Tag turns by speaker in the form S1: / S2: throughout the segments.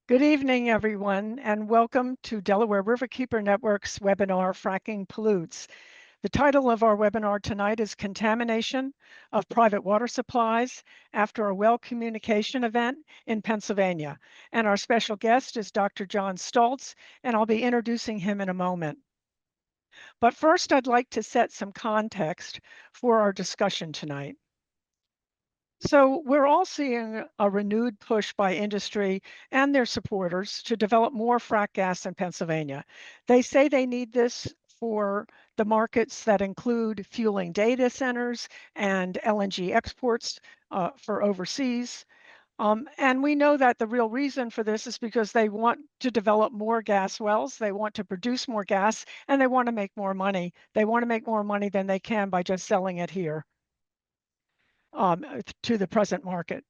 S1: Good evening, everyone, and welcome to Delaware Riverkeeper Network's webinar, Fracking Pollutes. The title of our webinar tonight is Contamination of Private Water Supplies After a Well Communication Event in Pennsylvania. And our special guest is Dr. John Stolz, and I'll be introducing him in a moment. But first, I'd like to set some context for our discussion tonight. So we're all seeing a renewed push by industry and their supporters to develop more frac gas in Pennsylvania. They say they need this for the markets that include fueling data centers and LNG exports for overseas. And we know that the real reason for this is because they want to develop more gas wells, they want to produce more gas, and they want to make more money. They want to make more money than they can by just selling it here to the present market.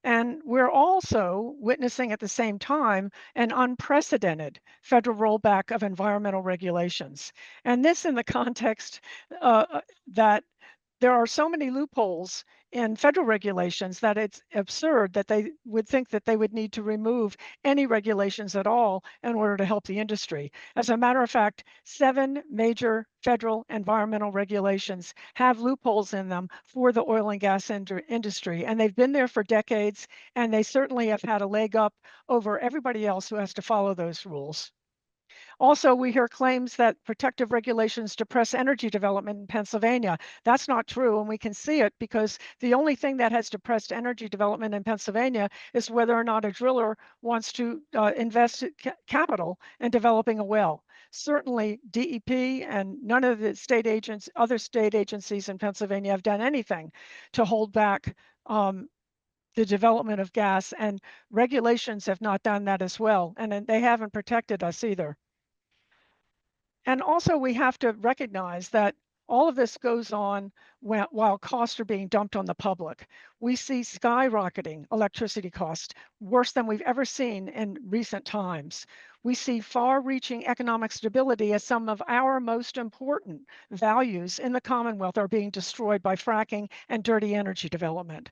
S1: And we're also witnessing at the same time an unprecedented federal rollback of environmental regulations. And this in the context that there are so many loopholes in federal regulations that it's absurd that they would think that they would need to remove any regulations at all in order to help the industry. As a matter of fact, 7 major federal environmental regulations have loopholes in them for the oil and gas industry, and they've been there for decades, and they certainly have had a leg up over everybody else who has to follow those rules. Also, we hear claims that protective regulations depress energy development in Pennsylvania. That's not true, and we can see it because the only thing that has depressed energy development in Pennsylvania is whether or not a driller wants to invest capital in developing a well. Certainly, DEP and none of the other state agencies in Pennsylvania have done anything to hold back the development of gas, and regulations have not done that as well, and they haven't protected us either. And also, we have to recognize that all of this goes on while costs are being dumped on the public. We see skyrocketing electricity costs, worse than we've ever seen in recent times. We see far-reaching economic stability as some of our most important values in the Commonwealth are being destroyed by fracking and dirty energy development.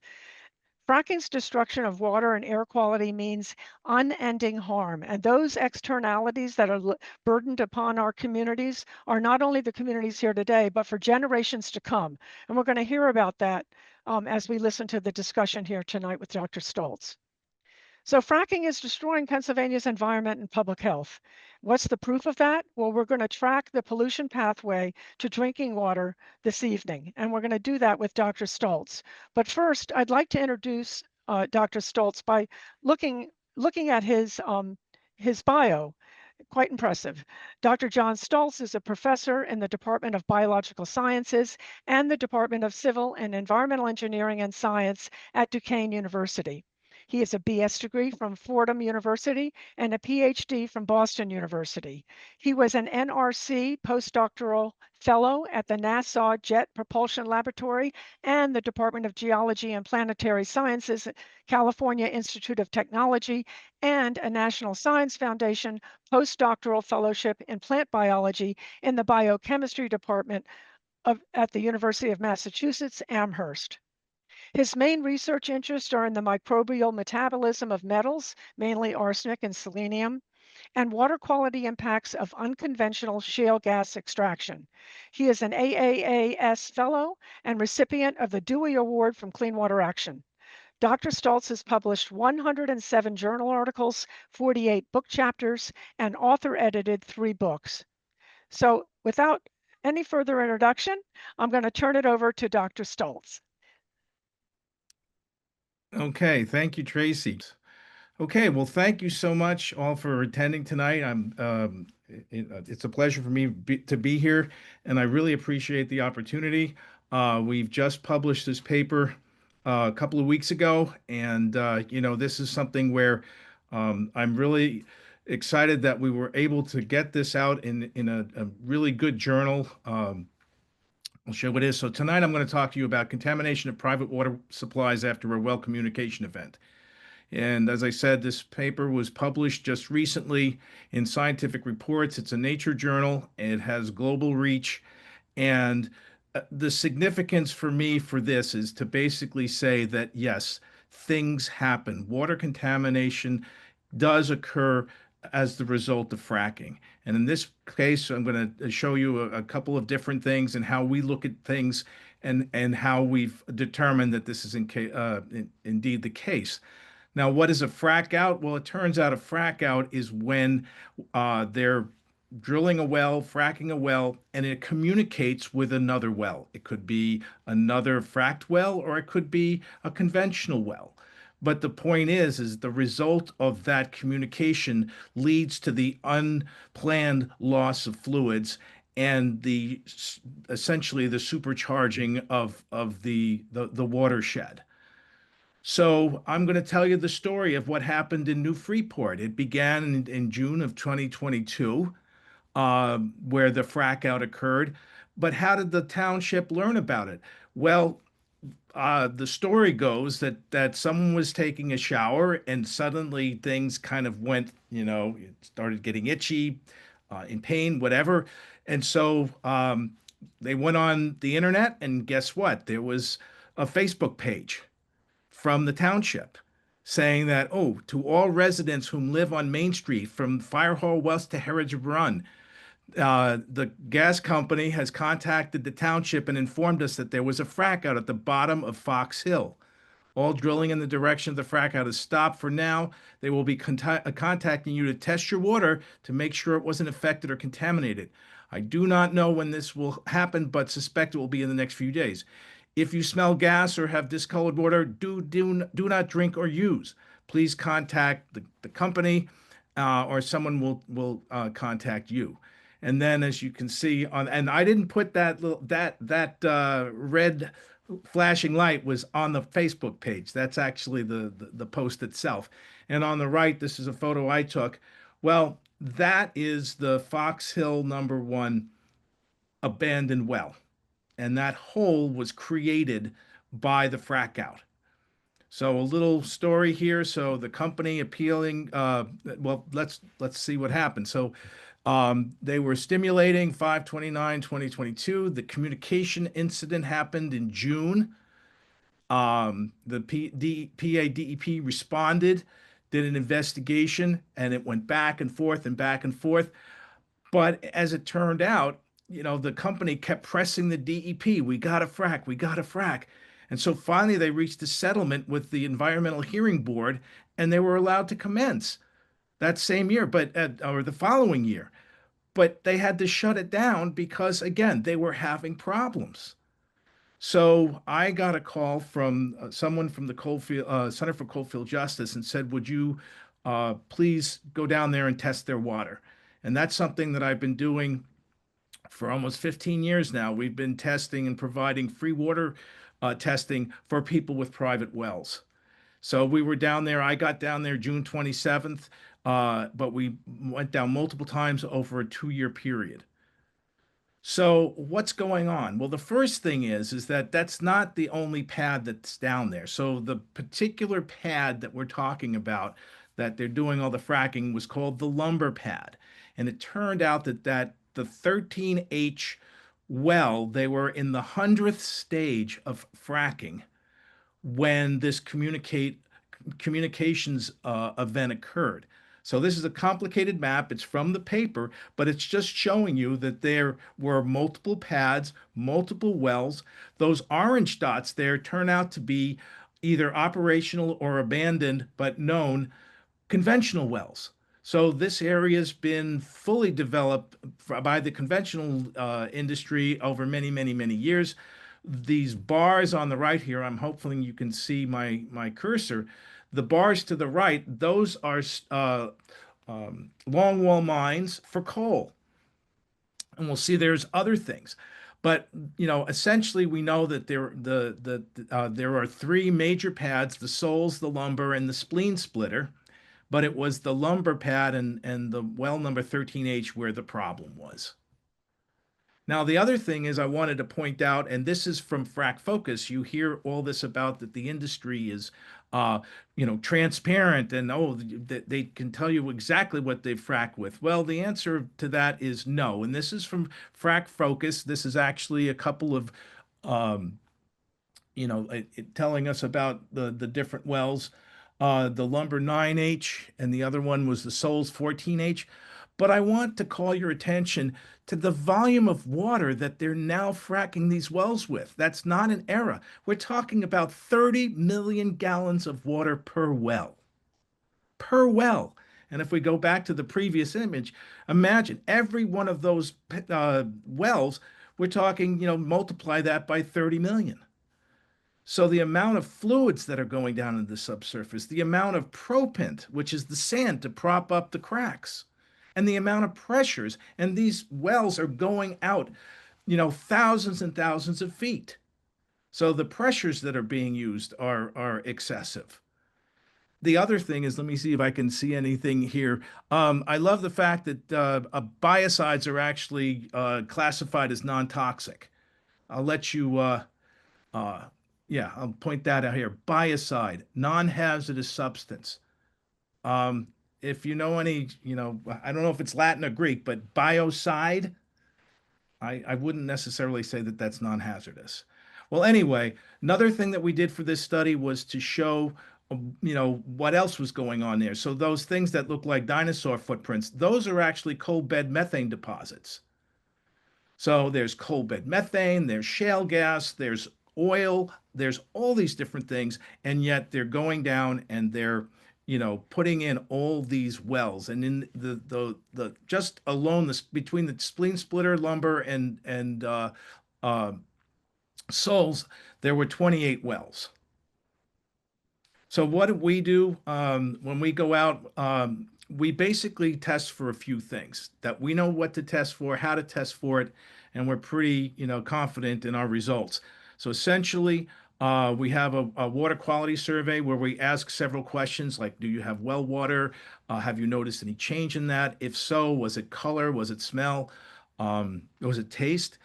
S1: Fracking's destruction of water and air quality means unending harm. And those externalities that are burdened upon our communities are not only the communities here today, but for generations to come. And we're going to hear about that as we listen to the discussion here tonight with Dr. Stolz. So fracking is destroying Pennsylvania's environment and public health. What's the proof of that? Well, we're going to track the pollution pathway to drinking water this evening, and we're going to do that with Dr. Stolz. But first, I'd like to introduce Dr. Stolz by looking at his bio. Quite impressive. Dr. John Stolz is a professor in the Department of Biological Sciences and the Department of Civil and Environmental Engineering and Science at Duquesne University. He has a BS degree from Fordham University and a PhD from Boston University. He was an NRC postdoctoral fellow at the NASA Jet Propulsion Laboratory and the Department of Geology and Planetary Sciences, California Institute of Technology, and a National Science Foundation postdoctoral fellowship in plant biology in the biochemistry department at the University of Massachusetts, Amherst. His main research interests are in the microbial metabolism of metals, mainly arsenic and selenium, and water quality impacts of unconventional shale gas extraction. He is an AAAS fellow and recipient of the Dewey Award from Clean Water Action. Dr. Stolz has published 107 journal articles, 48 book chapters, and author-edited 3 books. So without any further introduction, I'm going to turn it over to Dr. Stolz.
S2: Okay, thank you, Tracy. Okay, well, thank you so much all for attending tonight. It's a pleasure for me to be here, and I really appreciate the opportunity. We've just published this paper a couple of weeks ago, and this is something where I'm really excited that we were able to get this out in a really good journal. I'll show what it is. So tonight I'm going to talk to you about contamination of private water supplies after a well communication event. And as I said, this paper was published just recently in Scientific Reports. It's a Nature journal. It has global reach. And the significance for me for this is to basically say that, yes, things happen. Water contamination does occur as the result of fracking. And in this case, I'm going to show you a couple of different things and how we look at things and how we've determined that this is indeed the case. Now, what is a frac out? Well, it turns out a frac out is when they're drilling a well, fracking a well, and it communicates with another well. It could be another fracked well, or it could be a conventional well. But the point is the result of that communication leads to the unplanned loss of fluids and the essentially the supercharging of the watershed. So I'm going to tell you the story of what happened in New Freeport. It began in June of 2022, where the frack out occurred. But how did the township learn about it? Well, the story goes that someone was taking a shower and suddenly things kind of went, it started getting itchy, in pain, whatever. And so they went on the internet, and guess what? There was a Facebook page from the township saying that, oh, to all residents whom live on Main Street from Fire Hall West to Heritage Run, the gas company has contacted the township and informed us that there was a frack out at the bottom of Fox Hill. All drilling in the direction of the frack out is stopped for now. They will be contacting you to test your water to make sure it wasn't affected or contaminated. I do not know when this will happen, but suspect it will be in the next few days. If you smell gas or have discolored water, do not drink or use. Please contact the company, or someone will contact you. And then, as you can see and I didn't put that red flashing light was on the Facebook page. That's actually the post itself. And on the right, this is a photo I took. Well, that is the Fox Hill #1 abandoned well. And that hole was created by the frack out. So a little story here. So the company appealing, well, let's see what happened. So they were stimulating 5/29/2022. The communication incident happened in June. The PA DEP responded, did an investigation, and it went back and forth and back and forth. But as it turned out, the company kept pressing the DEP. We got to frack. We got to frack. And so finally, they reached a settlement with the Environmental Hearing Board, and they were allowed to commence that same year, or the following year. But they had to shut it down because, again, they were having problems. So I got a call from someone from the Coalfield Center for Coalfield Justice and said, "Would you please go down there and test their water?" And that's something that I've been doing for almost 15 years now. We've been testing and providing free water testing for people with private wells. So we were down there. I got down there June 27th, but we went down multiple times over a 2-year period. So what's going on? Well, the first thing is that that's not the only pad that's down there. So the particular pad that we're talking about that they're doing all the fracking was called the lumber pad. And it turned out that the 13H well, they were in the 100th stage of fracking when this communications event occurred. So this is a complicated map. It's from the paper, but it's just showing you that there were multiple pads, multiple wells. Those orange dots there turn out to be either operational or abandoned, but known conventional wells. So this area has been fully developed by the conventional industry over many, many, many years. These bars on the right here, I'm hoping you can see my cursor. The bars to the right, those are longwall mines for coal. And we'll see there's other things. But essentially, we know that there are 3 major pads: the Stolz, the lumber, and the spleen splitter. But it was the lumber pad and the well number 13H where the problem was. Now, the other thing is I wanted to point out, and this is from Frac Focus, you hear all this about that the industry is, transparent and, they can tell you exactly what they frack with. Well, the answer to that is no. And this is from Frac Focus. This is actually a couple of, telling us about the different wells. the lumber 9H, and the other one was the Stolz 14H. But I want to call your attention to the volume of water that they're now fracking these wells with. That's not an error. We're talking about 30 million gallons of water per well. Per well. And if we go back to the previous image, imagine every one of those wells, we're talking, multiply that by 30 million. So the amount of fluids that are going down into the subsurface, the amount of propent, which is the sand to prop up the cracks, and the amount of pressures, and these wells are going out, thousands and thousands of feet. So the pressures that are being used are excessive. The other thing is, let me see if I can see anything here. I love the fact that biocides are actually classified as non-toxic. I'll let you uh, yeah, I'll point that out here. Biocide, non-hazardous substance. Um, if you know any, I don't know if it's Latin or Greek, but biocide, I wouldn't necessarily say that that's non-hazardous. Well, anyway, another thing that we did for this study was to show, what else was going on there. So those things that look like dinosaur footprints, those are actually coal bed methane deposits. So there's coal bed methane, there's shale gas, there's oil, there's all these different things, and yet they're going down and they're, putting in all these wells. And in the just alone this between the spleen splitter lumber and uh, Souls, there were 28 wells. So what do we do when we go out? We basically test for a few things that we know what to test for, how to test for it, and we're pretty, confident in our results. So essentially, we have a water quality survey where we ask several questions like, do you have well water? Have you noticed any change in that? If so, was it color? Was it smell? Was it taste?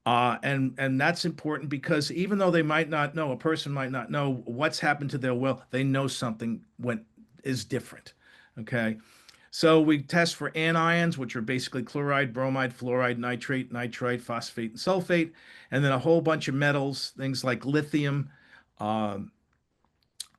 S2: And that's important because even though they might not know, a person might not know what's happened to their well, they know something went is different. Okay. So we test for anions, which are basically chloride, bromide, fluoride, nitrate, nitrite, phosphate, and sulfate, and then a whole bunch of metals, things like lithium, um,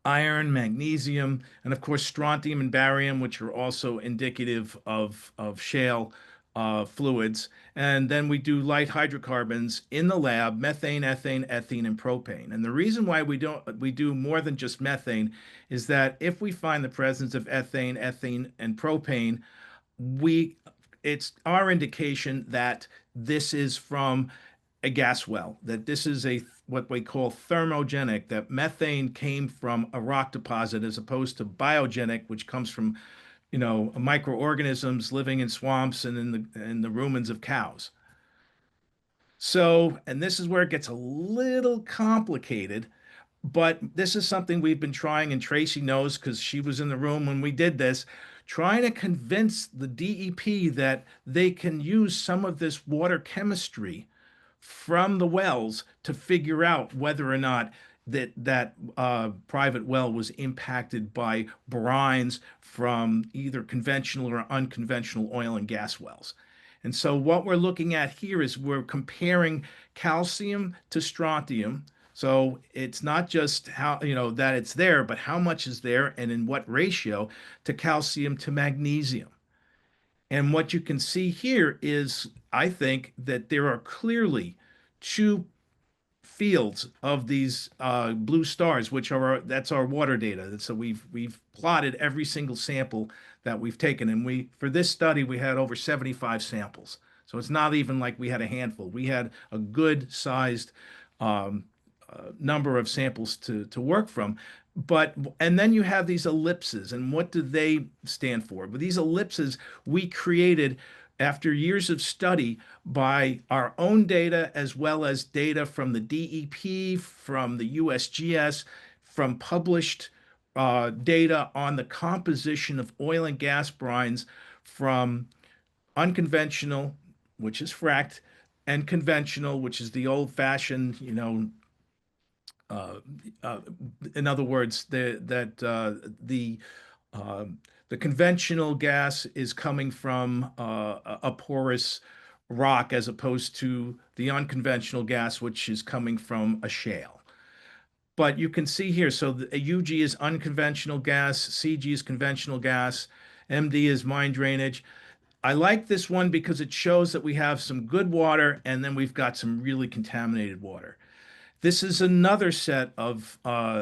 S2: iron, magnesium, and of course strontium and barium, which are also indicative of shale fluids. And then we do light hydrocarbons in the lab, methane, ethane, ethene, and propane. And the reason why we do more than just methane is that if we find the presence of ethane, ethene, and propane, we it's our indication that this is from a gas well, that this is a what we call thermogenic, that methane came from a rock deposit as opposed to biogenic, which comes from, microorganisms living in swamps and in the rumens of cows. So, and this is where it gets a little complicated, but this is something we've been trying, and Tracy knows because she was in the room when we did this, trying to convince the DEP that they can use some of this water chemistry from the wells to figure out whether or not that private well was impacted by brines from either conventional or unconventional oil and gas wells. And so what we're looking at here is we're comparing calcium to strontium. So it's not just how, that it's there, but how much is there and in what ratio to calcium to magnesium. And what you can see here is, I think, that there are clearly two fields of these blue stars, which are that's our water data. So we've plotted every single sample that we've taken, and we for this study we had over 75 samples. So it's not even like we had a handful. We had a good sized number of samples to work from. But and then you have these ellipses, and what do they stand for? But these ellipses we created after years of study by our own data as well as data from the DEP, from the USGS, from published data on the composition of oil and gas brines from unconventional, which is fracked, and conventional, which is the old-fashioned, uh, uh, in other words, the conventional gas is coming from a porous rock as opposed to the unconventional gas, which is coming from a shale. But you can see here, so the UG is unconventional gas, CG is conventional gas, MD is mine drainage. I like this one because it shows that we have some good water and then we've got some really contaminated water. This is another set of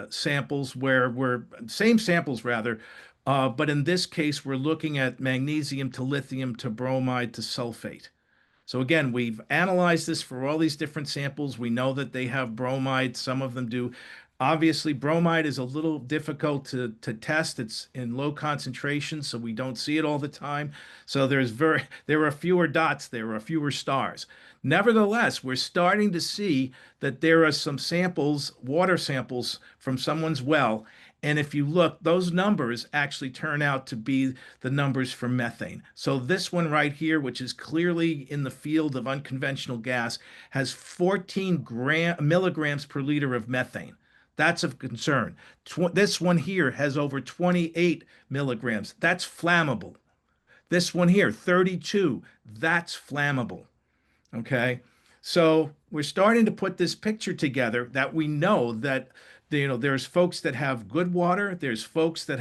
S2: samples where we're same samples rather, but in this case we're looking at magnesium to lithium to bromide to sulfate. So again, we've analyzed this for all these different samples. We know that they have bromide. Some of them do. Obviously, bromide is a little difficult to test. It's in low concentration, so we don't see it all the time. So there are fewer dots, there are fewer stars. Nevertheless, we're starting to see that there are some samples, water samples from someone's well, and if you look, those numbers actually turn out to be the numbers for methane. So this one right here, which is clearly in the field of unconventional gas, has 14 milligrams per liter of methane. That's of concern. This one here has over 28 milligrams. That's flammable. This one here, 32, that's flammable. Okay. So we're starting to put this picture together that we know that there's folks that have good water, there's folks that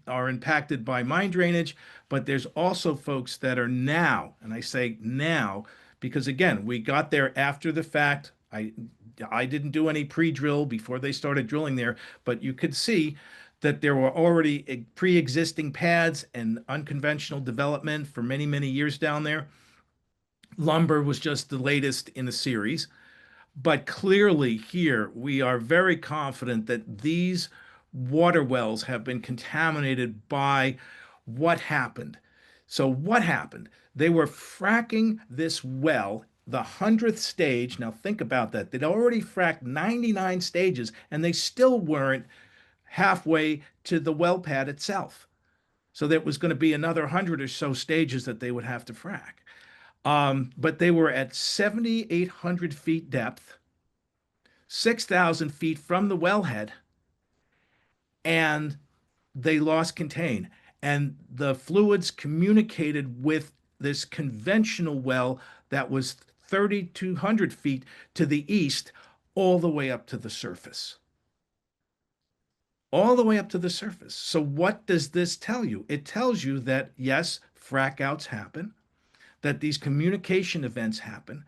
S2: are impacted by mine drainage, but there's also folks that are now, and I say now because again, we got there after the fact. I didn't do any pre-drill before they started drilling there, but you could see that there were already pre-existing pads and unconventional development for many, many years down there. Lumber was just the latest in the series. But clearly, here we are very confident that these water wells have been contaminated by what happened. So, what happened? They were fracking this well, the 100th stage. Now, think about that. They'd already fracked 99 stages, and they still weren't halfway to the well pad itself. So, there was going to be another 100 or so stages that they would have to frack. But they were at 7,800 feet depth, 6,000 feet from the wellhead, and they lost contain. And the fluids communicated with this conventional well that was 3,200 feet to the east, all the way up to the surface. All the way up to the surface. So, what does this tell you? It tells you that, yes, frac-outs happen, that these communication events happen,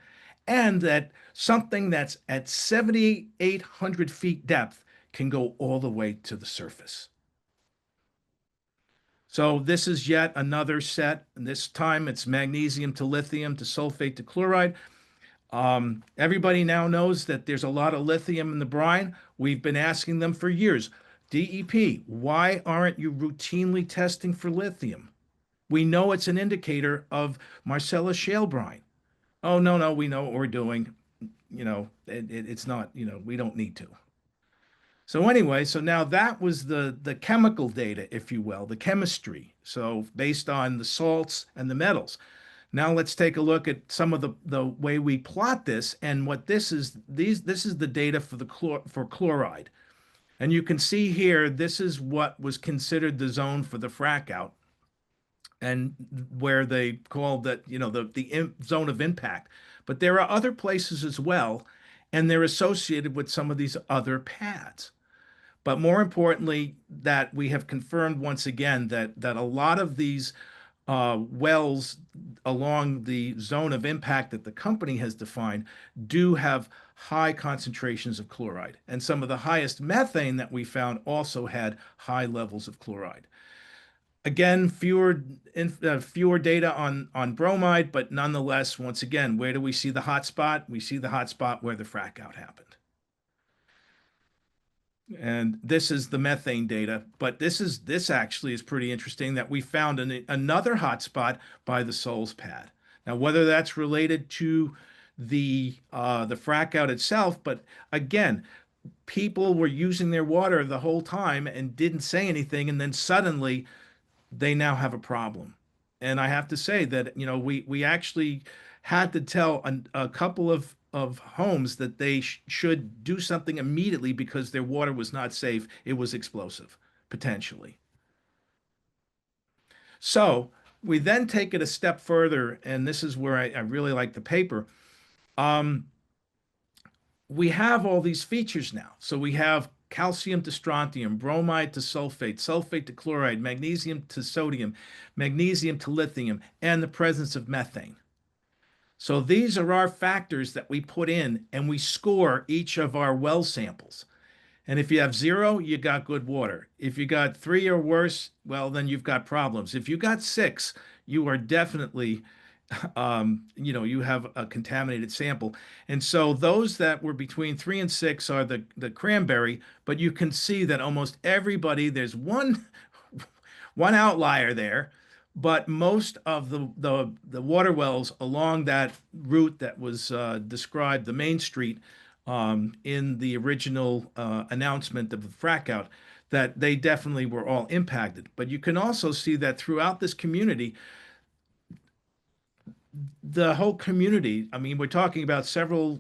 S2: and that something that's at 7,800 feet depth can go all the way to the surface. So this is yet another set, and this time it's magnesium to lithium to sulfate to chloride. Everybody now knows that there's a lot of lithium in the brine. We've been asking them for years. DEP, why aren't you routinely testing for lithium? We know it's an indicator of Marcellus shale brine. Oh, no, no, we know what we're doing. It's not, we don't need to. So anyway, so now that was the chemical data, if you will, the chemistry. So based on the salts and the metals. Now let's take a look at some of the way we plot this and what this is. This is the data for chloride. And you can see here, this is what was considered the zone for the frac out, and where they called that, the zone of impact. But there are other places as well, and they're associated with some of these other pads. But more importantly, that we have confirmed once again that a lot of these wells along the zone of impact that the company has defined do have high concentrations of chloride. And some of the highest methane that we found also had high levels of chloride. Again, fewer data on bromide, but nonetheless, once again, where do we see the hot spot? We see the hot spot where the frac out happened. And this is the methane data, but this actually is pretty interesting that we found another hot spot by the Stolz pad. Now, whether that's related to the frac out itself, but again, people were using their water the whole time and didn't say anything, and then suddenly they now have a problem. And I have to say that, we actually had to tell a couple of homes that they should do something immediately because their water was not safe. It was explosive, potentially. So we then take it a step further, and this is where I really like the paper. we have all these features now. So we have calcium to strontium, bromide to sulfate, sulfate to chloride, magnesium to sodium, magnesium to lithium, and the presence of methane. So these are our factors that we put in and we score each of our well samples. And if you have 0, you got good water. If you got 3 or worse, well, then you've got problems. If you got 6, you are definitely, you have a contaminated sample. And so those that were between 3 and 6 are the cranberry, but you can see that almost everybody, there's one outlier there, but most of the water wells along that route that was described, the main street, in the original announcement of the frac-out, that they definitely were all impacted. But you can also see that throughout this community, the whole community, I mean, we're talking about several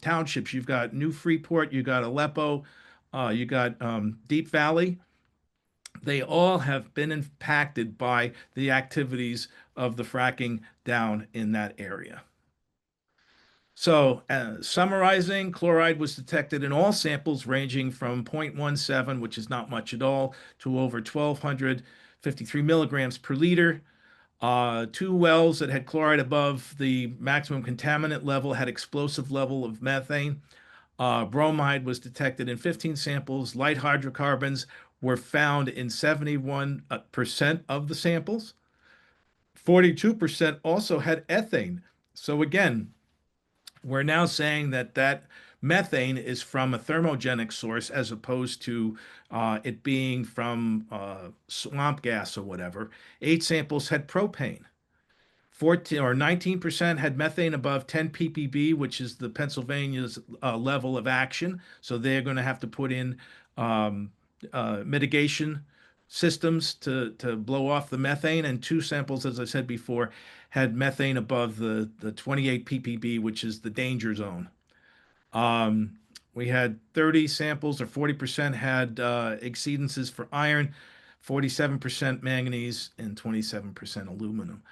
S2: townships. You've got New Freeport, you got Aleppo, you got Deep Valley. They all have been impacted by the activities of the fracking down in that area. So, summarizing, chloride was detected in all samples ranging from 0.17, which is not much at all, to over 1,253 milligrams per liter. 2 wells that had chloride above the maximum contaminant level had explosive level of methane. Bromide was detected in 15 samples. Light hydrocarbons were found in 71% of the samples. 42% also had ethane. So again, we're now saying that methane is from a thermogenic source as opposed to it being from swamp gas or whatever. 8 samples had propane. 14 or 19% had methane above 10 ppb, which is the Pennsylvania's level of action. So they're going to have to put in mitigation systems to blow off the methane. And 2 samples, as I said before, had methane above the 28 ppb, which is the danger zone. We had 30 samples, or 40% had exceedances for iron, 47% manganese, and 27% aluminum.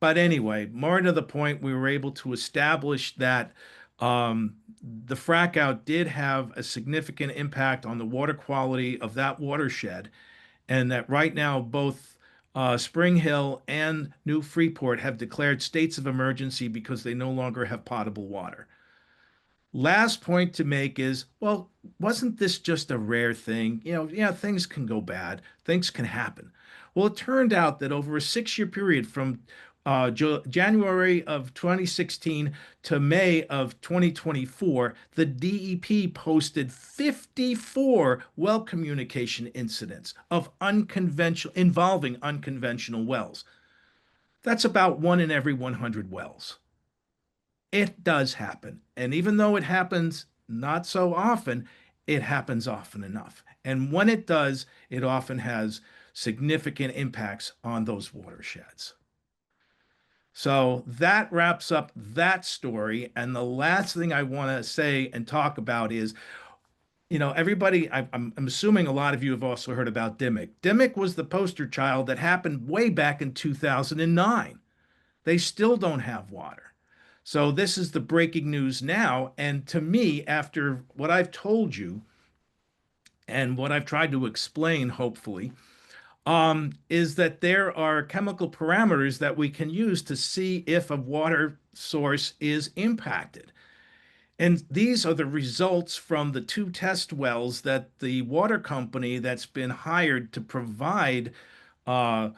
S2: But anyway, more to the point, we were able to establish that the frac-out did have a significant impact on the water quality of that watershed, and that right now both Spring Hill and New Freeport have declared states of emergency because they no longer have potable water. Last point to make is, well, wasn't this just a rare thing? Yeah, things can go bad, things can happen. Well, it turned out that over a 6-year period from January of 2016 to May of 2024, the DEP posted 54 well communication incidents of involving unconventional wells. That's about 1 in every 100 wells. It does happen. And even though it happens not so often, it happens often enough. And when it does, it often has significant impacts on those watersheds. So that wraps up that story. And the last thing I want to say and talk about is, everybody, I'm assuming a lot of you have also heard about Dimick. Dimick was the poster child that happened way back in 2009. They still don't have water. So this is the breaking news now. And to me, after what I've told you and what I've tried to explain, hopefully, is that there are chemical parameters that we can use to see if a water source is impacted. And these are the results from the 2 test wells that the water company that's been hired to provide a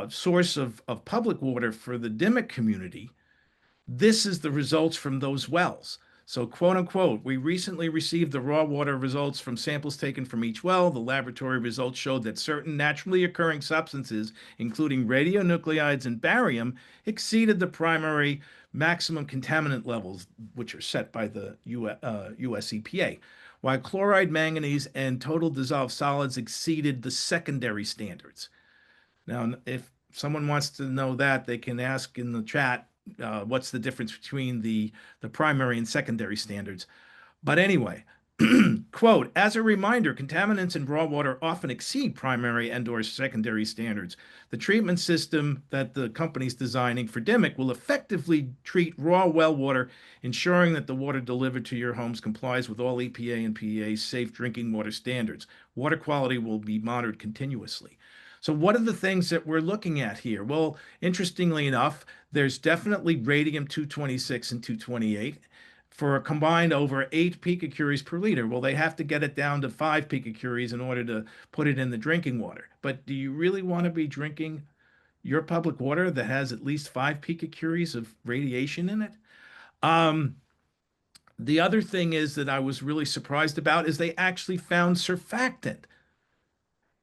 S2: source of public water for the Dimick community. This is the results from those wells. So, quote unquote, we recently received the raw water results from samples taken from each well. The laboratory results showed that certain naturally occurring substances, including radionuclides and barium, exceeded the primary maximum contaminant levels, which are set by the US EPA, while chloride, manganese, and total dissolved solids exceeded the secondary standards. Now, if someone wants to know that, they can ask in the chat what's the difference between the primary and secondary standards. But anyway, Quote, as a reminder, contaminants in raw water often exceed primary and/or secondary standards. The treatment system that the company's designing for Dimick will effectively treat raw well water, ensuring that the water delivered to your homes complies with all EPA and PEA safe drinking water standards. Water quality will be monitored continuously. So what are the things that we're looking at here? Well, interestingly enough, there's definitely radium 226 and 228 for a combined over 8 picocuries per liter. Well, they have to get it down to 5 picocuries in order to put it in the drinking water. But do you really want to be drinking your public water that has at least 5 picocuries of radiation in it? Um, the other thing is that I was really surprised about is they actually found surfactant.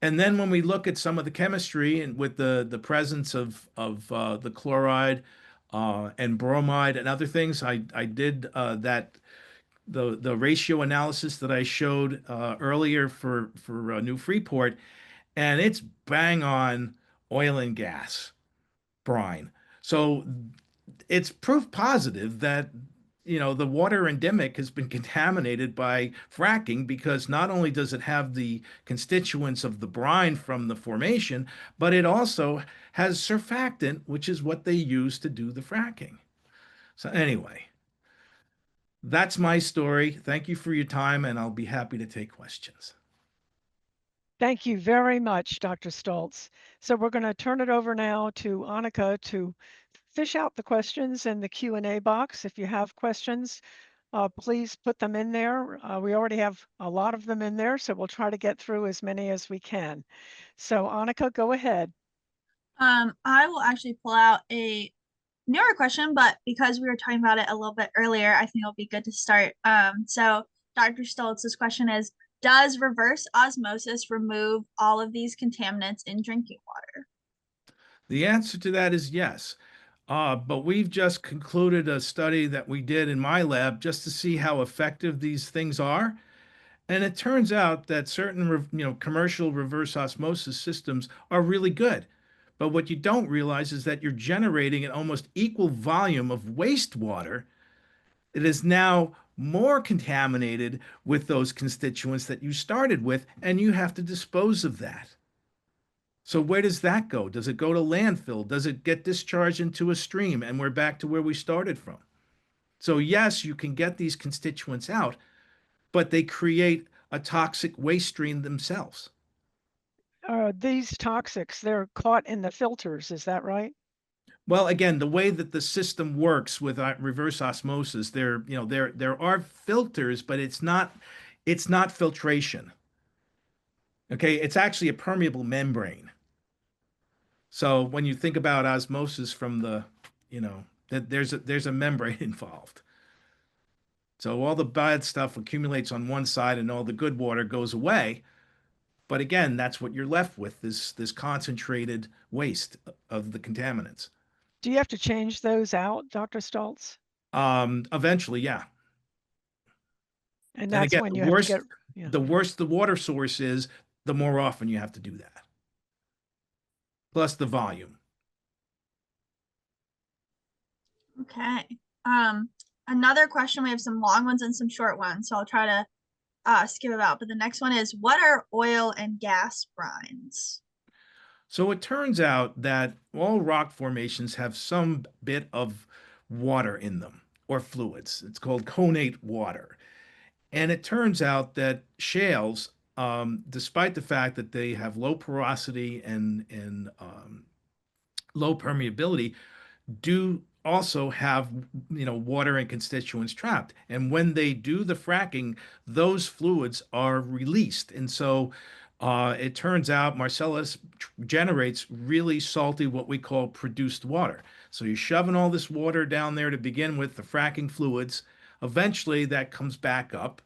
S2: And then when we look at some of the chemistry and with the presence of the chloride and bromide and other things, I did that the ratio analysis that I showed earlier for New Freeport, and it's bang on oil and gas brine. So it's proof positive that the water in Dimick has been contaminated by fracking because not only does it have the constituents of the brine from the formation, but it also has surfactant, which is what they use to do the fracking. So anyway, that's my story. Thank you for your time, and I'll be happy to take questions.
S1: Thank you very much, Dr. Stolz. So we're going to turn it over now to Annika to fish out the questions in the Q&A box. If you have questions, please put them in there. We already have a lot of them in there, so we'll try to get through as many as we can. So Annika, go ahead.
S3: I will actually pull out a newer question, but because we were talking about it a little bit earlier, I think it'll be good to start. So Dr. Stoltz's question is, does reverse osmosis remove all of these contaminants in drinking water?
S2: The answer to that is yes. But we've just concluded a study that we did in my lab just to see how effective these things are. And it turns out that certain, commercial reverse osmosis systems are really good. But what you don't realize is that you're generating an almost equal volume of wastewater that is now more contaminated with those constituents that you started with, and you have to dispose of that. So where does that go? Does it go to landfill? Does it get discharged into a stream? And we're back to where we started from. So yes, you can get these constituents out, but they create a toxic waste stream themselves.
S1: These toxics, they're caught in the filters, is that right?
S2: Well, again, the way that the system works with reverse osmosis, there are filters, but it's not filtration. Okay, it's actually a permeable membrane. So when you think about osmosis from that there's a membrane involved. So all the bad stuff accumulates on one side and all the good water goes away. But again, that's what you're left with, this concentrated waste of the contaminants.
S1: Do you have to change those out, Dr. Stoltz?
S2: Eventually, yeah.
S1: And
S2: And
S1: that's
S2: again,
S1: when you have to get, yeah.
S2: the worse the water source is, the more often you have to do that. Plus the volume.
S3: Okay. Another question, we have some long ones and some short ones, so I'll try to skip about. But the next one is, what are oil and gas brines?
S2: So it turns out that all rock formations have some bit of water in them or fluids. It's called connate water. And it turns out that shales, despite the fact that they have low porosity and low permeability, do also have water and constituents trapped, and when they do the fracking, those fluids are released, and so it turns out Marcellus generates really salty, what we call produced water. So you're shoving all this water down there to begin with, the fracking fluids. Eventually that comes back up.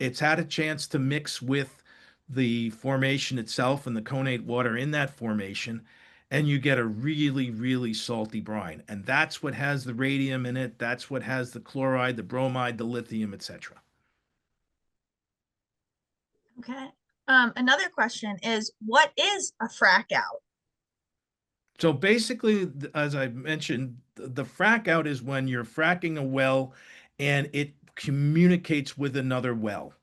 S2: It's had a chance to mix with the formation itself and the connate water in that formation, and you get a really, really salty brine. And that's what has the radium in it. That's what has the chloride, the bromide, the lithium, etc.
S3: Okay. Another question is, what is a frac out?
S2: So basically, as I mentioned, the frac out is when you're fracking a well and it communicates with another well.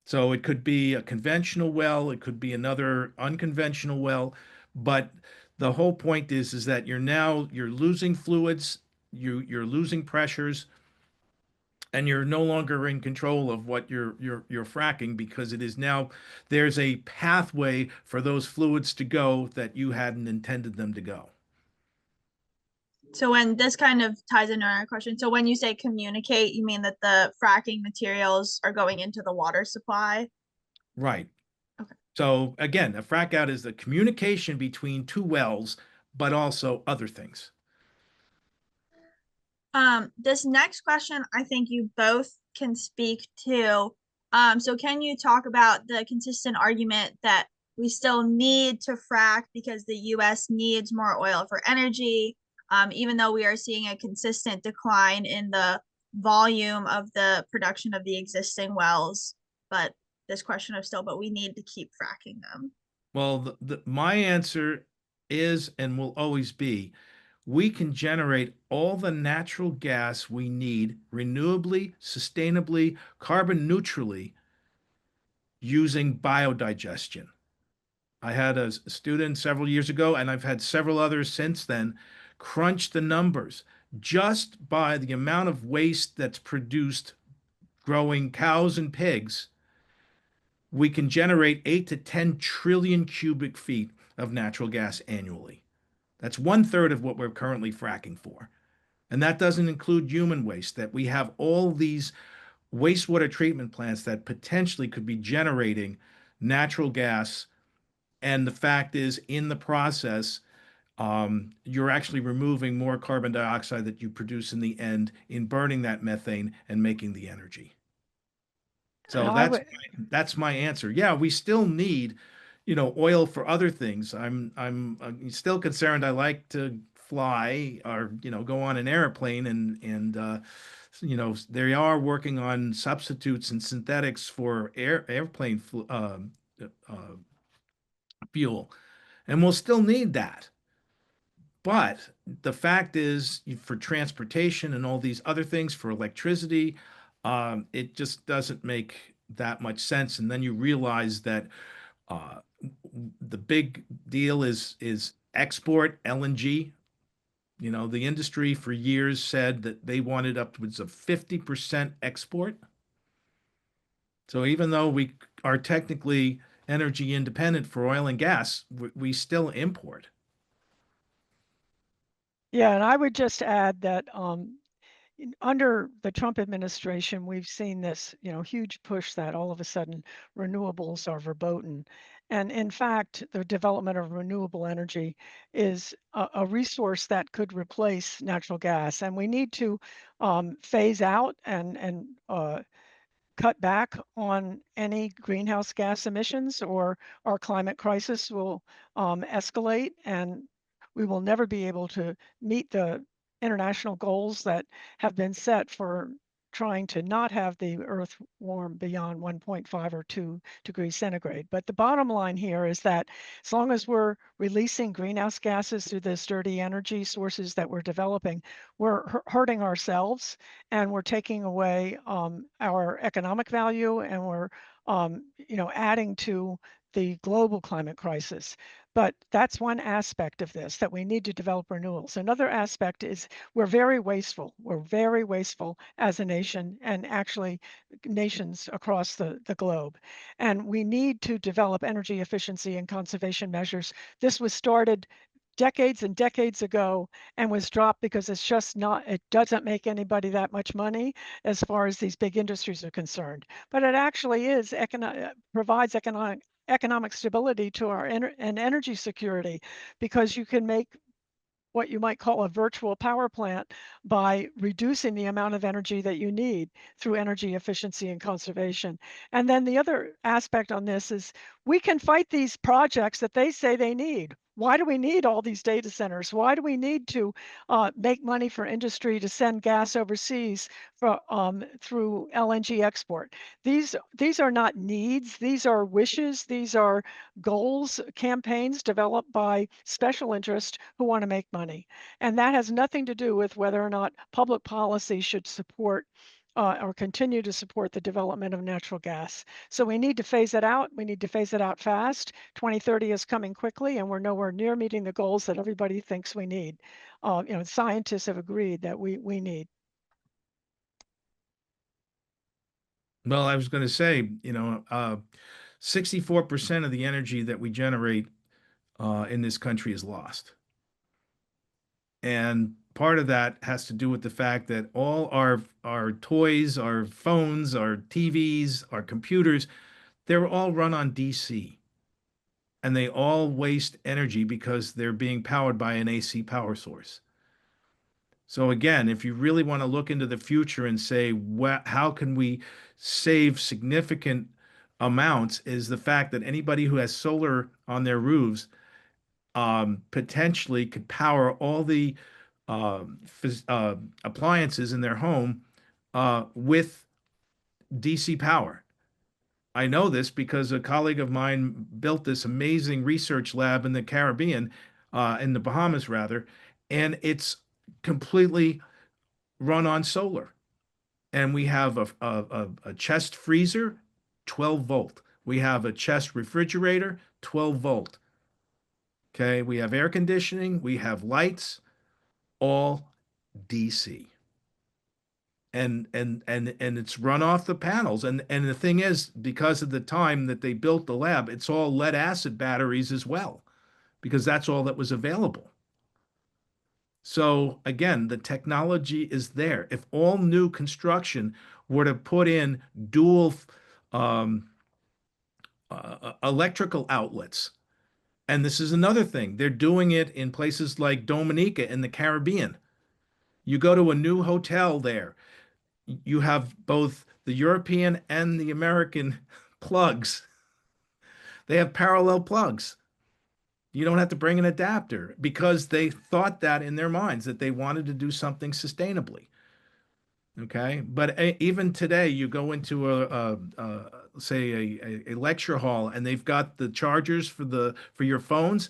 S2: So it could be a conventional well, it could be another unconventional well, but the whole point is that you're losing fluids, you're losing pressures, and you're no longer in control of what you're fracking because it is now there's a pathway for those fluids to go that you hadn't intended them to go.
S3: So when this kind of ties into our question, so when you say communicate, you mean that the fracking materials are going into the water supply?
S2: Right.
S3: Okay.
S2: So again, a frac out is the communication between two wells, but also other things.
S3: This next question, I think you both can speak to. So can you talk about the consistent argument that we still need to frack because the US needs more oil for energy, even though we are seeing a consistent decline in the volume of the production of the existing wells, but this question of still, but we need to keep fracking them.
S2: Well, my answer is and will always be we can generate all the natural gas we need renewably, sustainably, carbon neutrally using biodigestion. I had a student several years ago, and I've had several others since then, crunch the numbers just by the amount of waste that's produced growing cows and pigs. We can generate 8 to 10 trillion cubic feet of natural gas annually. That's 1/3 of what we're currently fracking for. And that doesn't include human waste, that we have all these wastewater treatment plants that potentially could be generating natural gas. And the fact is, in the process, you're actually removing more carbon dioxide that you produce in the end in burning that methane and making the energy. So that's my answer. Yeah, we still need, oil for other things. I'm still concerned. I like to fly or go on an airplane and they are working on substitutes and synthetics for airplane fuel, and we'll still need that. But the fact is, for transportation and all these other things, for electricity, it just doesn't make that much sense. And then you realize that uh, the big deal is export LNG. The industry for years said that they wanted upwards of 50% export. So even though we are technically energy independent for oil and gas, we still import.
S1: Yeah, and I would just add that under the Trump administration, we've seen this, huge push that all of a sudden renewables are verboten. And in fact, the development of renewable energy is a resource that could replace natural gas. And we need to phase out and cut back on any greenhouse gas emissions, or our climate crisis will escalate, and we will never be able to meet the international goals that have been set for trying to not have the earth warm beyond 1.5 or 2 degrees centigrade. But the bottom line here is that as long as we're releasing greenhouse gases through the dirty energy sources that we're developing, we're hurting ourselves, and we're taking away our economic value, and we're adding to the global climate crisis. But that's one aspect of this, that we need to develop renewals. Another aspect is we're very wasteful. We're very wasteful as a nation, and actually nations across the globe. And we need to develop energy efficiency and conservation measures. This was started decades and decades ago and was dropped because it doesn't make anybody that much money as far as these big industries are concerned. But it actually provides economic stability to our and energy security, because you can make what you might call a virtual power plant by reducing the amount of energy that you need through energy efficiency and conservation. And then the other aspect on this is we can fight these projects that they say they need. Why do we need all these data centers? Why do we need to make money for industry to send gas overseas through LNG export? These are not needs. These are wishes. These are goals, campaigns developed by special interests who want to make money. And that has nothing to do with whether or not public policy should support or continue to support the development of natural gas. So we need to phase it out. We need to phase it out fast. 2030 is coming quickly, and we're nowhere near meeting the goals that everybody thinks we need. Scientists have agreed that we need.
S2: Well, I was going to say, 64% of the energy that we generate in this country is lost. And part of that has to do with the fact that all our toys, our phones, our TVs, our computers, they're all run on DC. And they all waste energy because they're being powered by an AC power source. So again, if you really want to look into the future and say, how can we save significant amounts, is the fact that anybody who has solar on their roofs potentially could power all the appliances in their home with DC power. I know this because a colleague of mine built this amazing research lab in the Caribbean, in the Bahamas rather, and it's completely run on solar. And we have a chest freezer, 12 volt. We have a chest refrigerator, 12 volt. Okay, we have air conditioning, we have lights, all DC. And it's run off the panels. And the thing is, because of the time that they built the lab, it's all lead acid batteries as well, because that's all that was available. So again, the technology is there. If all new construction were to put in dual um, electrical outlets, and this is another thing, they're doing it in places like Dominica in the Caribbean. You go to a new hotel there, you have both the European and the American plugs. They have parallel plugs. You don't have to bring an adapter because they thought that in their minds that they wanted to do something sustainably. Okay, but even today, you go into say a lecture hall and they've got the chargers for your phones.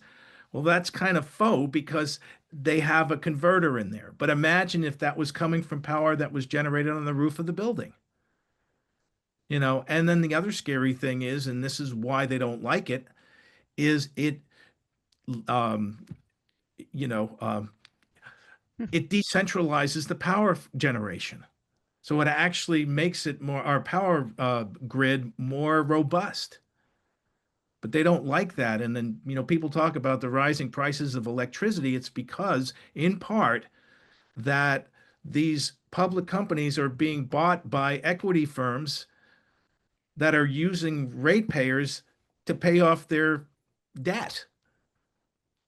S2: Well, that's kind of faux because they have a converter in there. But imagine if that was coming from power that was generated on the roof of the building. And then the other scary thing is, and this is why they don't like it, is um, you know, um, it decentralizes the power generation. So it actually makes it more, our power grid more robust. But they don't like that. And then, people talk about the rising prices of electricity. It's because, in part, that these public companies are being bought by equity firms that are using ratepayers to pay off their debt.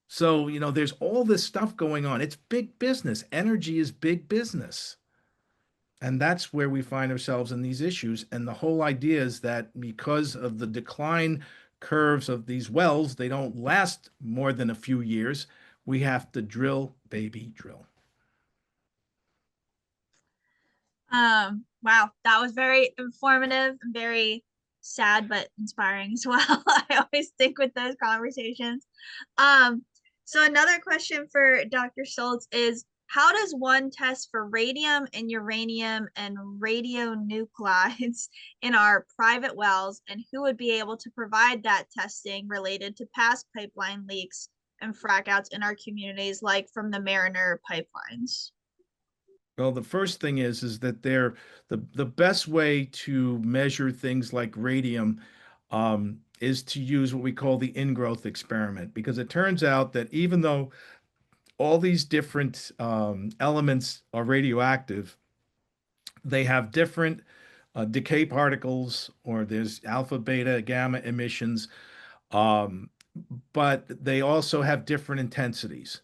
S2: So, there's all this stuff going on. It's big business. Energy is big business. And that's where we find ourselves in these issues. And the whole idea is that because of the decline curves of these wells, they don't last more than a few years. We have to drill, baby, drill.
S3: Wow, that was very informative and very sad but inspiring as well. I always think with those conversations. So another question for Dr. Stolz is, how does one test for radium and uranium and radionuclides in our private wells, and who would be able to provide that testing related to past pipeline leaks and frac-outs in our communities, like from the Mariner pipelines?
S2: Well, the first thing is that the best way to measure things like radium is to use what we call the in-growth experiment, because it turns out that even though all these different elements are radioactive, they have different decay particles, or there's alpha, beta, gamma emissions, um, but they also have different intensities.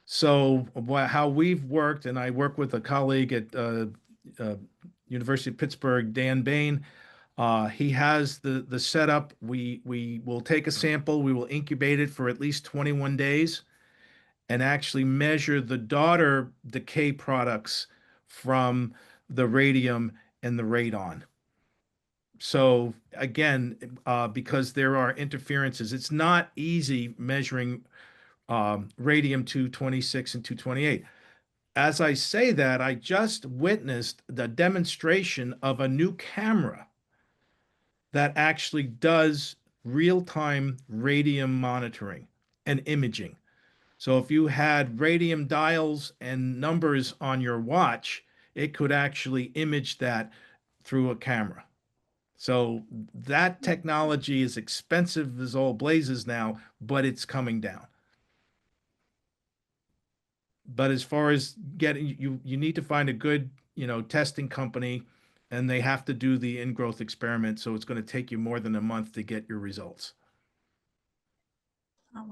S2: So how we've worked, and I work with a colleague at uh, University of Pittsburgh, Dan Bain. He has the setup. We will take a sample, we will incubate it for at least 21 days, and actually measure the daughter decay products from the radium and the radon. So again, because there are interferences, it's not easy measuring radium 226 and 228. as I say that, I just witnessed the demonstration of a new camera that actually does real-time radium monitoring and imaging. So if you had radium dials and numbers on your watch, it could actually image that through a camera. So that technology is expensive as all blazes now, but it's coming down. But as far as getting you need to find a good, testing company, and they have to do the in-growth experiment. So it's going to take you more than a month to get your results.
S3: Oh,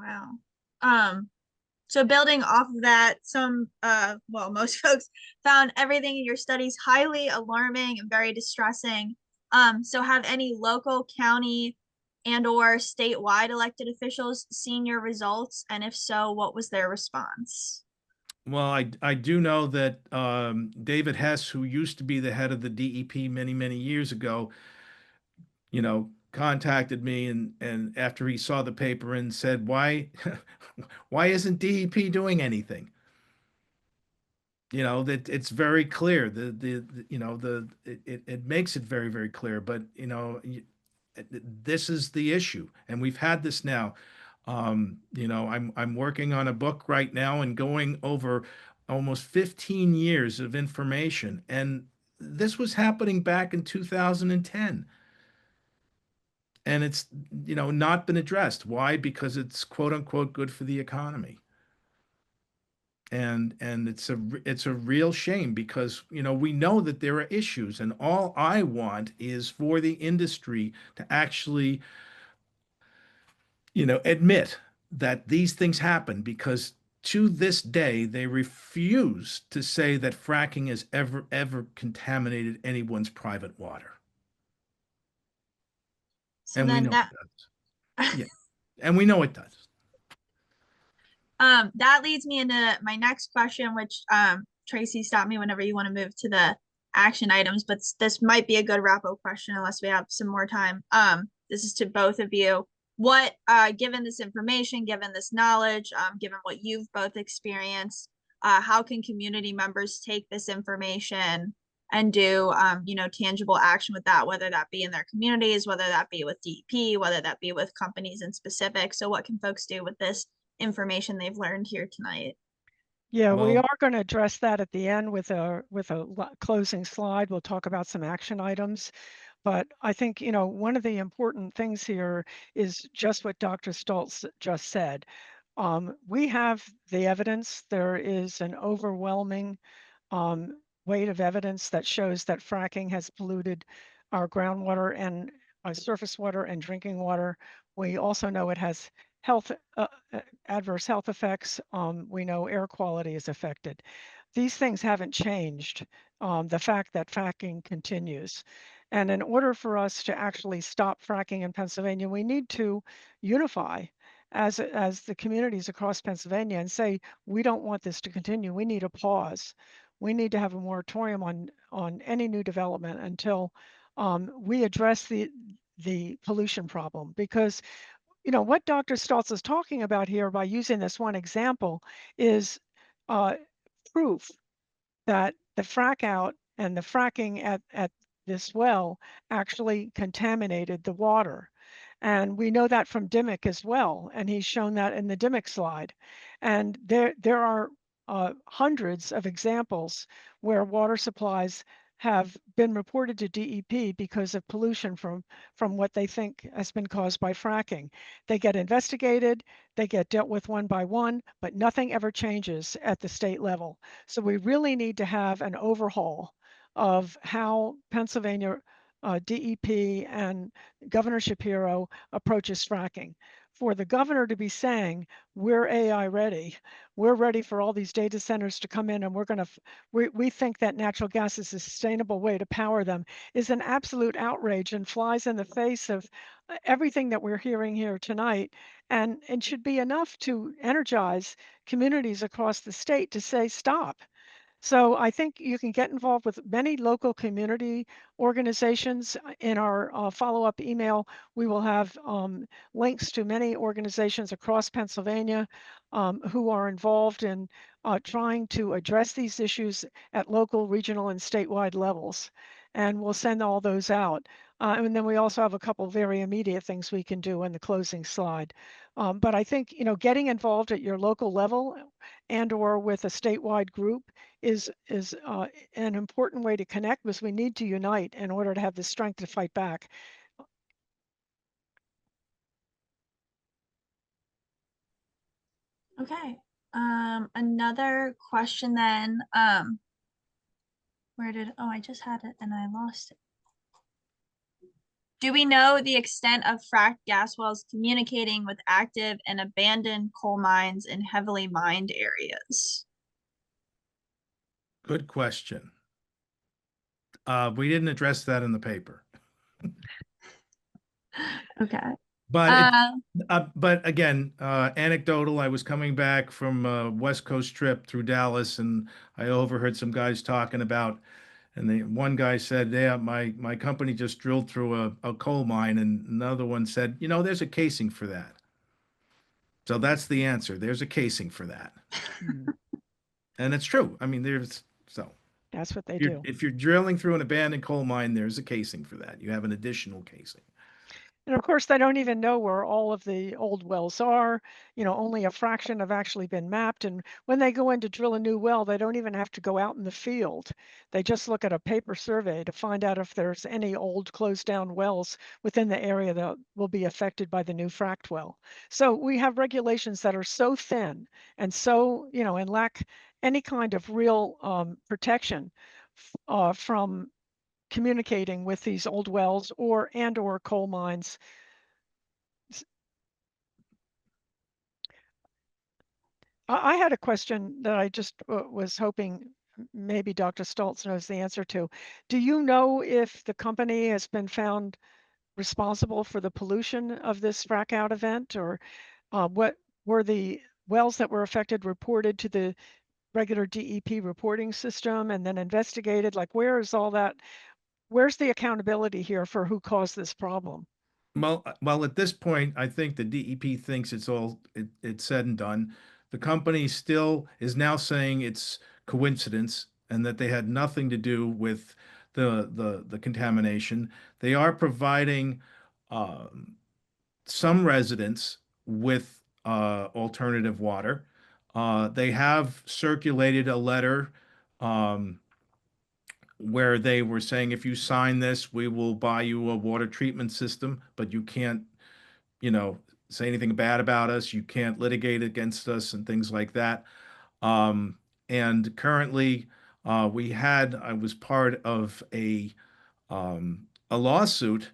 S3: wow. So building off of that, well, most folks found everything in your studies highly alarming and very distressing. So have any local, county, and or statewide elected officials seen your results? And if so, what was their response?
S2: Well, I do know that David Hess, who used to be the head of the DEP many, many years ago, contacted me and after he saw the paper and said, why why isn't DEP doing anything? That it's very clear. It makes it very, very clear. But this is the issue, and we've had this now. I'm working on a book right now and going over almost 15 years of information, and this was happening back in 2010, and it's not been addressed. Why? Because it's quote unquote good for the economy. And it's a real shame because we know that there are issues, and all I want is for the industry to actually admit that these things happen, because to this day they refuse to say that fracking has ever contaminated anyone's private water.
S3: So
S2: And we
S3: then
S2: know
S3: that
S2: it does. Yeah, and we know it does.
S3: That leads me into my next question, which Tracy, stop me whenever you want to move to the action items, but this might be a good wrap-up question unless we have some more time. This is to both of you. What, given this information, given this knowledge, given what you've both experienced, how can community members take this information and do, tangible action with that, whether that be in their communities, whether that be with DEP, whether that be with companies in specific? So what can folks do with this information they've learned here tonight?
S1: Yeah, we
S2: Well,
S1: are going to address that at the end with a closing slide. We'll talk about some action items. But I think, one of the important things here is just what Dr. Stolz just said. We have the evidence. There is an overwhelming weight of evidence that shows that fracking has polluted our groundwater and surface water and drinking water. We also know it has health adverse health effects. We know air quality is affected. These things haven't changed. The fact that fracking continues. And in order for us to actually stop fracking in Pennsylvania, we need to unify as the communities across Pennsylvania and say, we don't want this to continue. We need a pause. We need to have a moratorium on any new development until we address the pollution problem. Because what Dr. Stolz is talking about here by using this one example is proof that the frac out and the fracking at this well actually contaminated the water. And we know that from Dimick as well. And he's shown that in the Dimick slide. And there are hundreds of examples where water supplies have been reported to DEP because of pollution from what they think has been caused by fracking. They get investigated, they get dealt with one by one, but nothing ever changes at the state level. So we really need to have an overhaul of how Pennsylvania DEP and Governor Shapiro approaches fracking. For the governor to be saying, we're AI ready, we're ready for all these data centers to come in, and we think that natural gas is a sustainable way to power them, is an absolute outrage and flies in the face of everything that we're hearing here tonight. And it should be enough to energize communities across the state to say, stop. So I think you can get involved with many local community organizations. In our follow-up email, we will have links to many organizations across Pennsylvania who are involved in trying to address these issues at local, regional, and statewide levels. And we'll send all those out. And then we also have a couple very immediate things we can do in the closing slide. But I think, getting involved at your local level and or with a statewide group is an important way to connect, because we need to unite in order to have the strength to fight back.
S3: Okay. Another question then. I just had it and I lost it. Do we know the extent of fracked gas wells communicating with active and abandoned coal mines in heavily mined areas?
S2: Good question. We didn't address that in the paper.
S3: Okay.
S2: But again, anecdotal, I was coming back from a West Coast trip through Dallas, and I overheard some guys talking about, and one guy said, yeah, my company just drilled through a coal mine, and another one said, there's a casing for that. So that's the answer. There's a casing for that. And it's true. I mean,
S1: That's what they do.
S2: If you're drilling through an abandoned coal mine, there's a casing for that. You have an additional casing.
S1: And of course, they don't even know where all of the old wells are. Only a fraction have actually been mapped. And when they go in to drill a new well, they don't even have to go out in the field. They just look at a paper survey to find out if there's any old closed down wells within the area that will be affected by the new fracked well. So we have regulations that are so thin and so, and lack any kind of real protection from communicating with these old wells or coal mines. I had a question that I just was hoping maybe Dr. Stolz knows the answer to. Do you know if the company has been found responsible for the pollution of this frac-out event, or what were the wells that were affected reported to the regular DEP reporting system and then investigated? Like, where is all that? Where's the accountability here for who caused this problem?
S2: Well, at this point, I think the DEP thinks it's said and done. The company still is now saying it's coincidence and that they had nothing to do with the contamination. They are providing some residents with alternative water. They have circulated a letter where they were saying, if you sign this, we will buy you a water treatment system, but you can't, say anything bad about us. You can't litigate against us and things like that. And currently, I was part of a lawsuit,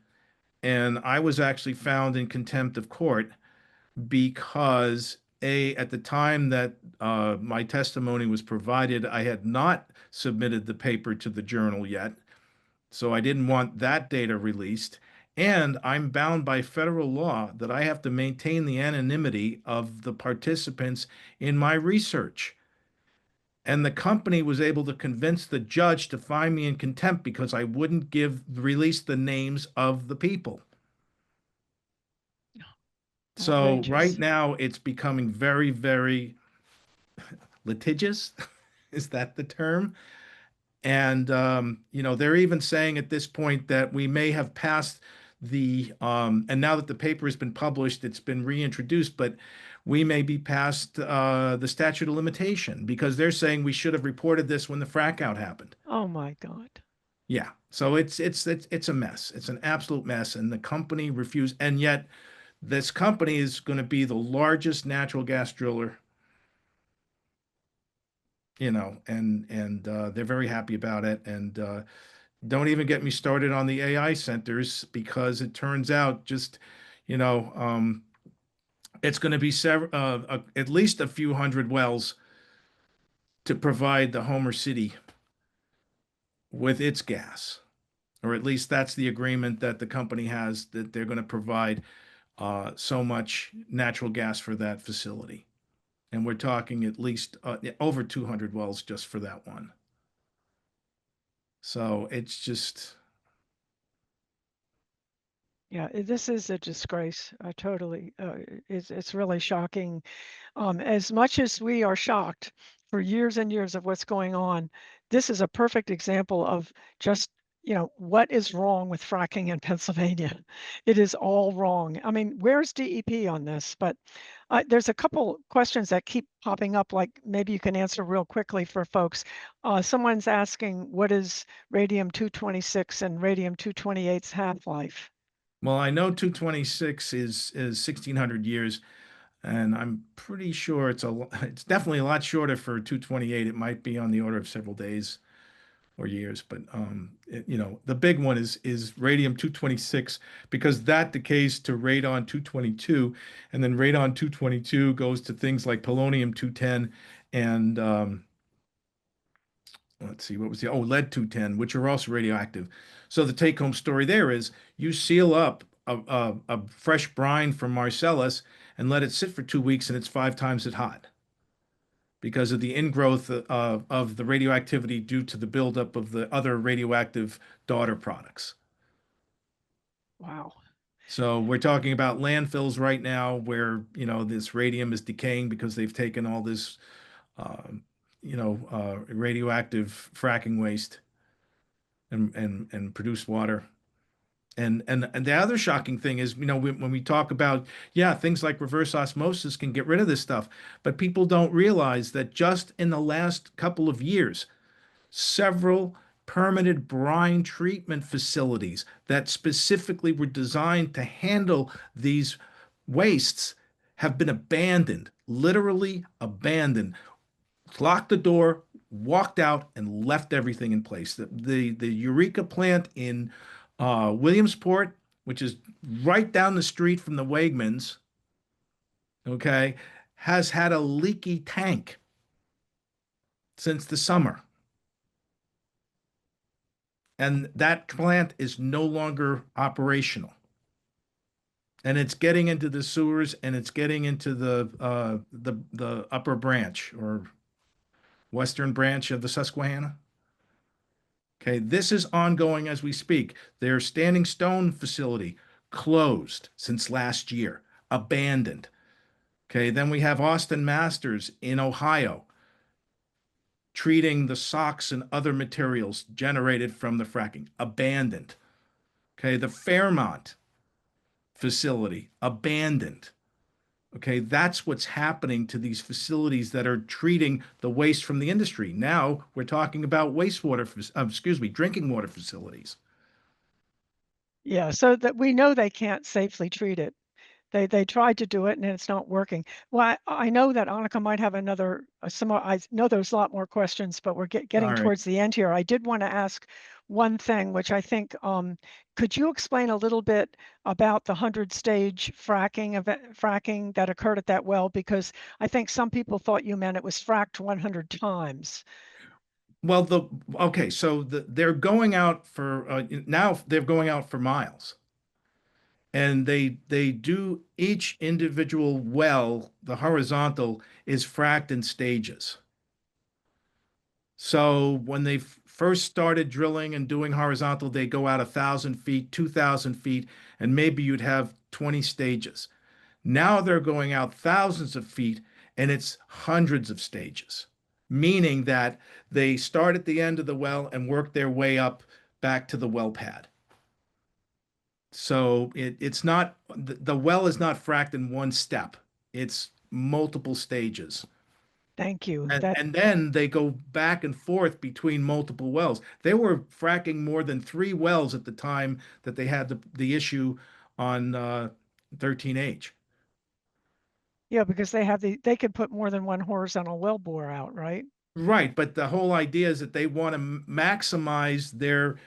S2: and I was actually found in contempt of court because at the time that my testimony was provided, I had not submitted the paper to the journal yet. So I didn't want that data released. And I'm bound by federal law that I have to maintain the anonymity of the participants in my research. And the company was able to convince the judge to find me in contempt because I wouldn't release the names of the people. So right now it's becoming very, very litigious. Is that the term? And, they're even saying at this point that we may have passed and now that the paper has been published, it's been reintroduced, but we may be past the statute of limitation because they're saying we should have reported this when the frac-out happened.
S1: Oh my God.
S2: Yeah. So it's a mess. It's an absolute mess. And the company refused. And yet this company is going to be the largest natural gas driller, and they're very happy about it. And don't even get me started on the AI centers because it turns out just, it's going to be at least a few hundred wells to provide the Homer City with its gas, or at least that's the agreement that the company has, that they're going to provide so much natural gas for that facility. And we're talking at least over 200 wells just for that one. So it's just.
S1: Yeah, this is a disgrace. Totally. It's really shocking. As much as we are shocked for years and years of what's going on. This is a perfect example of just, what is wrong with fracking in Pennsylvania. It is all wrong. I mean, where's DEP on this? But there's a couple questions that keep popping up, like maybe you can answer real quickly for folks. Someone's asking, what is radium-226 and radium-228's half-life?
S2: Well, I know 226 is 1600 years, and I'm pretty sure it's definitely a lot shorter for 228. It might be on the order of several days or years, but the big one is radium 226 because that decays to radon 222, and then radon 222 goes to things like polonium 210 and let's see, what was lead 210, which are also radioactive. So the take-home story there is you seal up a fresh brine from Marcellus and let it sit for 2 weeks, and it's 5 times as hot because of the ingrowth of the radioactivity due to the buildup of the other radioactive daughter products.
S1: Wow.
S2: So we're talking about landfills right now where, this radium is decaying because they've taken all this, radioactive fracking waste and produced water. And the other shocking thing is, when we talk about, things like reverse osmosis can get rid of this stuff, but people don't realize that just in the last couple of years, several permanent brine treatment facilities that specifically were designed to handle these wastes have been abandoned, literally abandoned, locked the door, walked out, and left everything in place. The Eureka plant in Williamsport, which is right down the street from the Wegmans, okay, has had a leaky tank since the summer. And that plant is no longer operational. And it's getting into the sewers, and it's getting into the upper branch or western branch of the Susquehanna. Okay, this is ongoing as we speak. Their Standing Stone facility closed since last year, abandoned. Okay, then we have Austin Masters in Ohio treating the SOx and other materials generated from the fracking, abandoned. Okay, the Fairmont facility, abandoned. Okay, that's what's happening to these facilities that are treating the waste from the industry. Now we're talking about drinking water facilities.
S1: Yeah, so that we know they can't safely treat it. They tried to do it and it's not working. Well, I know that Annika might have another I know there's a lot more questions, but we're getting
S2: All right.
S1: towards the end here. I did want to ask one thing, which I think could you explain a little bit about the 100-stage fracking that occurred at that well? Because I think some people thought you meant it was fracked 100 times.
S2: Well, they're going out for now they're going out for miles. And they do each individual well, the horizontal is fracked in stages. So when they first started drilling and doing horizontal, they go out 1,000 feet, 2,000 feet, and maybe you'd have 20 stages. Now they're going out thousands of feet, and it's hundreds of stages, meaning that they start at the end of the well and work their way up back to the well pad. So it's not, the well is not fracked in one step. It's multiple stages.
S1: Thank you.
S2: And then they go back and forth between multiple wells. They were fracking more than 3 wells at the time that they had the issue on 13H.
S1: Yeah, because they could put more than one horizontal well bore out, right?
S2: Right, but the whole idea is that they want to maximize their,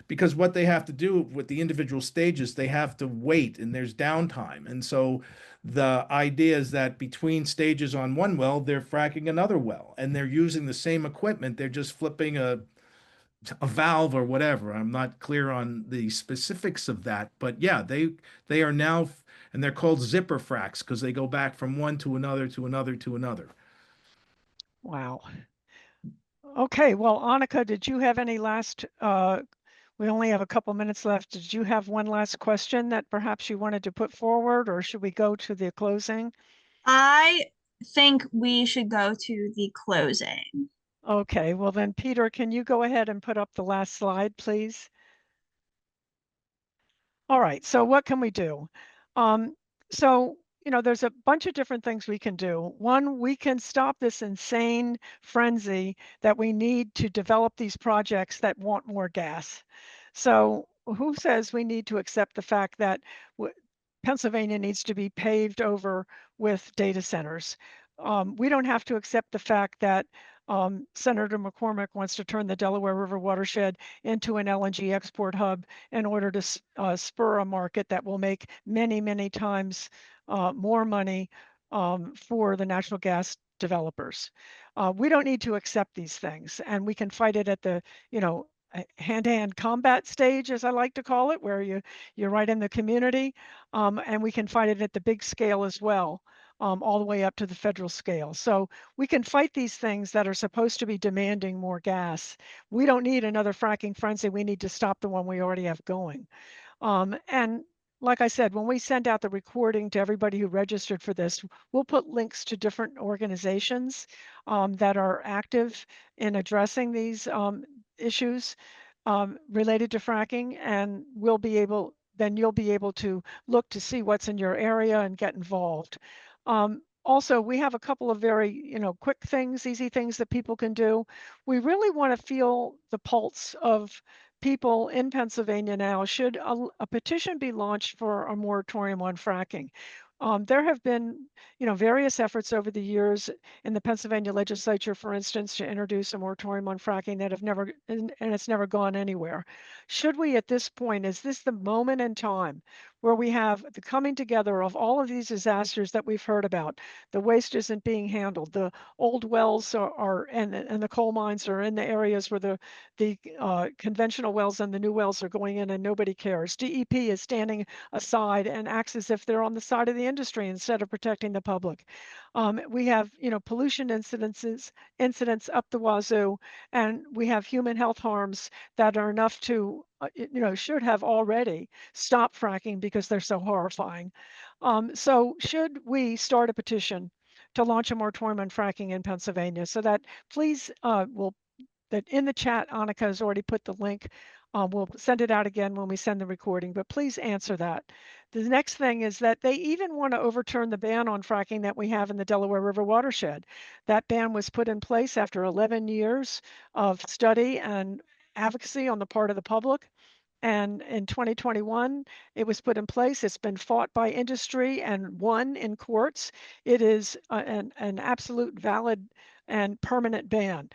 S2: because what they have to do with the individual stages, they have to wait and there's downtime. And so the idea is that between stages on one well, they're fracking another well and they're using the same equipment. They're just flipping a valve or whatever. I'm not clear on the specifics of that, but yeah, they are now, and they're called zipper fracks because they go back from one to another to another to another.
S1: Wow. Okay, well, Annika, did you have any last, we only have a couple minutes left. Did you have one last question that perhaps you wanted to put forward, or should we go to the closing?
S3: I think we should go to the closing.
S1: Okay, well then, Peter, can you go ahead and put up the last slide, please? All right, so what can we do? So, there's a bunch of different things we can do. One, we can stop this insane frenzy that we need to develop these projects that want more gas. So who says we need to accept the fact that Pennsylvania needs to be paved over with data centers? We don't have to accept the fact that Senator McCormick wants to turn the Delaware River watershed into an LNG export hub in order to spur a market that will make many, many times more money for the natural gas developers. We don't need to accept these things, and we can fight it at the, hand-to-hand combat stage, as I like to call it, where you're right in the community, and we can fight it at the big scale as well. All the way up to the federal scale. So we can fight these things that are supposed to be demanding more gas. We don't need another fracking frenzy. We need to stop the one we already have going. And like I said, when we send out the recording to everybody who registered for this, we'll put links to different organizations that are active in addressing these issues related to fracking, and then you'll be able to look to see what's in your area and get involved. Also, we have a couple of very, quick things, easy things that people can do. We really want to feel the pulse of people in Pennsylvania now. Should a petition be launched for a moratorium on fracking? There have been, various efforts over the years in the Pennsylvania legislature, for instance, to introduce a moratorium on fracking that have never, and it's never gone anywhere. Should we, at this point, is this the moment in time where we have the coming together of all of these disasters that we've heard about? The waste isn't being handled. The old wells and the coal mines are in the areas where the conventional wells and the new wells are going in, and nobody cares. DEP is standing aside and acts as if they're on the side of the industry instead of protecting the public. We have, pollution incidents up the wazoo, and we have human health harms that are enough to, should have already stopped fracking because they're so horrifying. So should we start a petition to launch a moratorium on fracking in Pennsylvania? So that please, that in the chat, Annika has already put the link. We'll send it out again when we send the recording, but please answer that. The next thing is that they even want to overturn the ban on fracking that we have in the Delaware River watershed. That ban was put in place after 11 years of study and advocacy on the part of the public. And in 2021, it was put in place. It's been fought by industry and won in courts. It is an absolute valid and permanent ban.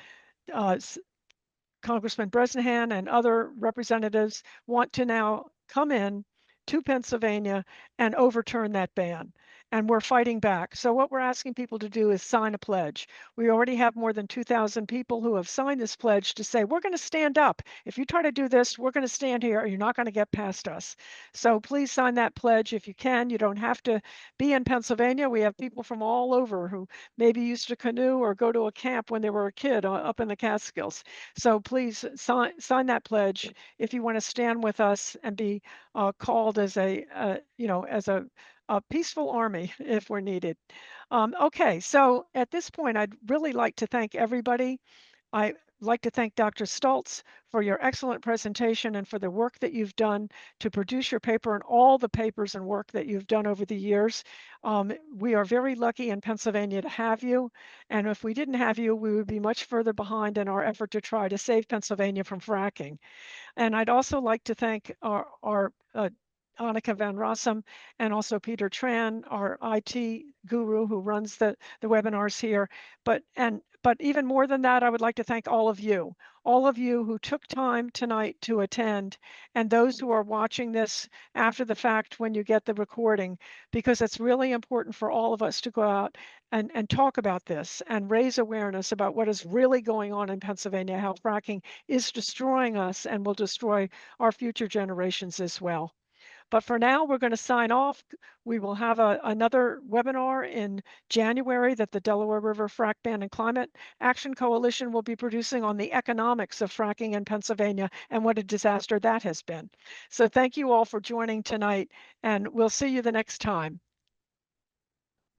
S1: Congressman Bresnahan and other representatives want to now come in to Pennsylvania and overturn that ban. And we're fighting back. So what we're asking people to do is sign a pledge. We already have more than 2,000 people who have signed this pledge to say, we're going to stand up. If you try to do this, we're going to stand here, or you're not going to get past us. So please sign that pledge if you can. You don't have to be in Pennsylvania. We have people from all over who maybe used to canoe or go to a camp when they were a kid up in the Catskills. So please sign that pledge if you want to stand with us and be called as a peaceful army if we're needed. Okay, so at this point, I'd really like to thank everybody. I'd like to thank Dr. Stolz for your excellent presentation and for the work that you've done to produce your paper and all the papers and work that you've done over the years. We are very lucky in Pennsylvania to have you. And if we didn't have you, we would be much further behind in our effort to try to save Pennsylvania from fracking. And I'd also like to thank our Annika Van Rossum and also Peter Tran, our IT guru who runs the webinars here. But even more than that, I would like to thank all of you who took time tonight to attend, and those who are watching this after the fact when you get the recording, because it's really important for all of us to go out and talk about this and raise awareness about what is really going on in Pennsylvania, how fracking is destroying us and will destroy our future generations as well. But for now, we're going to sign off. We will have another webinar in January that the Delaware River Frack Ban and Climate Action Coalition will be producing on the economics of fracking in Pennsylvania and what a disaster that has been. So thank you all for joining tonight, and we'll see you the next time.